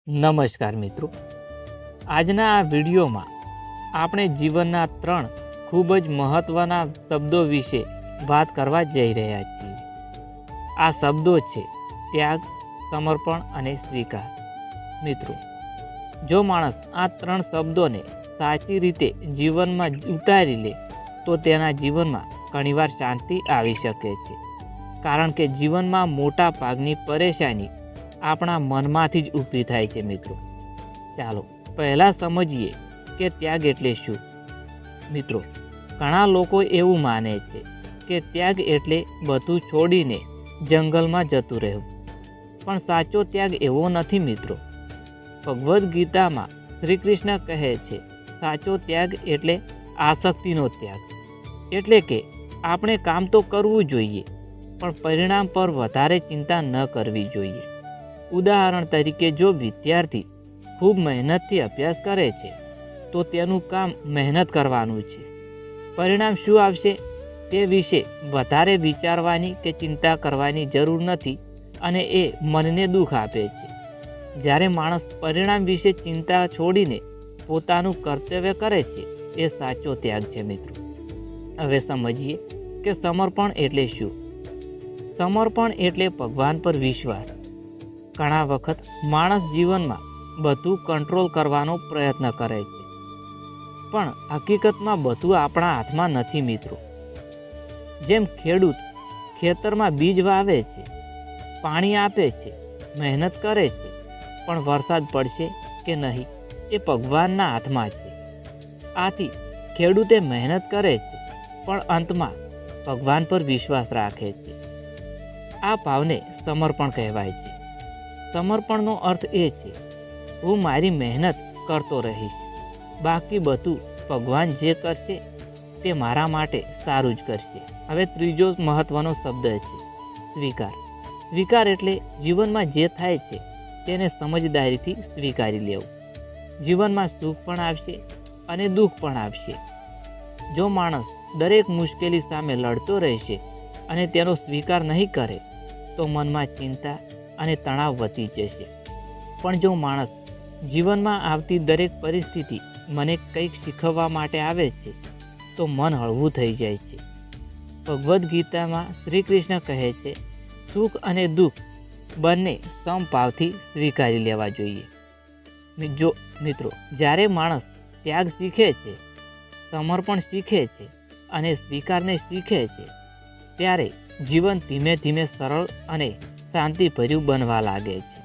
નમસ્કાર મિત્રો, આજના આ વિડીયોમાં આપણે જીવનના 3 ખૂબ જ મહત્ત્વના શબ્દો વિશે વાત કરવા જઈ રહ્યા છીએ. આ શબ્દો છે ત્યાગ, સમર્પણ અને સ્વીકાર. મિત્રો, જો માણસ આ 3 શબ્દોને સાચી રીતે જીવનમાં ઉતારી લે તો તેના જીવનમાં ઘણીવાર શાંતિ આવી શકે છે, કારણ કે જીવનમાં મોટા ભાગની પરેશાની આપણા મનમાંથી જ ઊભી થાય છે. મિત્રો, ચાલો પહેલાં સમજીએ કે ત્યાગ એટલે શું. મિત્રો, ઘણા લોકો એવું માને છે કે ત્યાગ એટલે બધું છોડીને જંગલમાં જતું રહેવું, પણ સાચો ત્યાગ એવો નથી. મિત્રો, ભગવદ્ ગીતામાં શ્રી કૃષ્ણ કહે છે, સાચો ત્યાગ એટલે આસક્તિનો ત્યાગ. એટલે કે આપણે કામ તો કરવું જોઈએ, પણ પરિણામ પર વધારે ચિંતા ન કરવી જોઈએ. ઉદાહરણ તરીકે, જો વિદ્યાર્થી ખૂબ મહેનતથી અભ્યાસ કરે છે તો તેનું કામ મહેનત કરવાનું છે. પરિણામ શું આવશે તે વિશે વધારે વિચારવાની કે ચિંતા કરવાની જરૂર નથી, અને એ મનને દુઃખ આપે છે. જ્યારે માણસ પરિણામ વિશે ચિંતા છોડીને પોતાનું કર્તવ્ય કરે છે, એ સાચો ત્યાગ છે. મિત્રો, હવે સમજીએ કે સમર્પણ એટલે શું. સમર્પણ એટલે ભગવાન પર વિશ્વાસ. ઘણા વખત માણસ જીવનમાં બધું કંટ્રોલ કરવાનો પ્રયત્ન કરે છે, પણ હકીકતમાં બધું આપણા હાથમાં નથી. મિત્રો, જેમ ખેડૂત ખેતરમાં બીજ વાવે છે, પાણી આપે છે, મહેનત કરે છે, પણ વરસાદ પડશે કે નહીં એ ભગવાનના હાથમાં છે. આથી ખેડૂતે મહેનત કરે છે, પણ અંતમાં ભગવાન પર વિશ્વાસ રાખે છે. આ ભાવને સમર્પણ કહેવાય છે. સમર્પણનો અર્થ એ છે, હું મારી મહેનત કરતો રહીશ, બાકી બધું ભગવાન જે કરશે તે મારા માટે સારું જ કરશે. હવે ત્રીજો મહત્વનો શબ્દ છે સ્વીકાર. સ્વીકાર એટલે જીવનમાં જે થાય છે તેને સમજદારીથી સ્વીકારી લેવું. જીવનમાં સુખ પણ આવશે અને દુઃખ પણ આવશે. જો માણસ દરેક મુશ્કેલી સામે લડતો રહેશે અને તેનો સ્વીકાર નહીં કરે તો મનમાં ચિંતા અને તણાવ વધી જશે. પણ જો માણસ જીવનમાં આવતી દરેક પરિસ્થિતિ મને કંઈક શીખવવા માટે આવે છે તો મન હળવું થઈ જાય છે. ભગવદ્ ગીતામાં શ્રી કૃષ્ણ કહે છે, સુખ અને દુઃખ બંને સમભાવથી સ્વીકારી લેવા જોઈએ. મિત્રો, જ્યારે માણસ ત્યાગ શીખે છે, સમર્પણ શીખે છે અને સ્વીકારને શીખે છે, ત્યારે જીવન ધીમે ધીમે સરળ અને શાંતિભર્યું બનવા લાગે છે.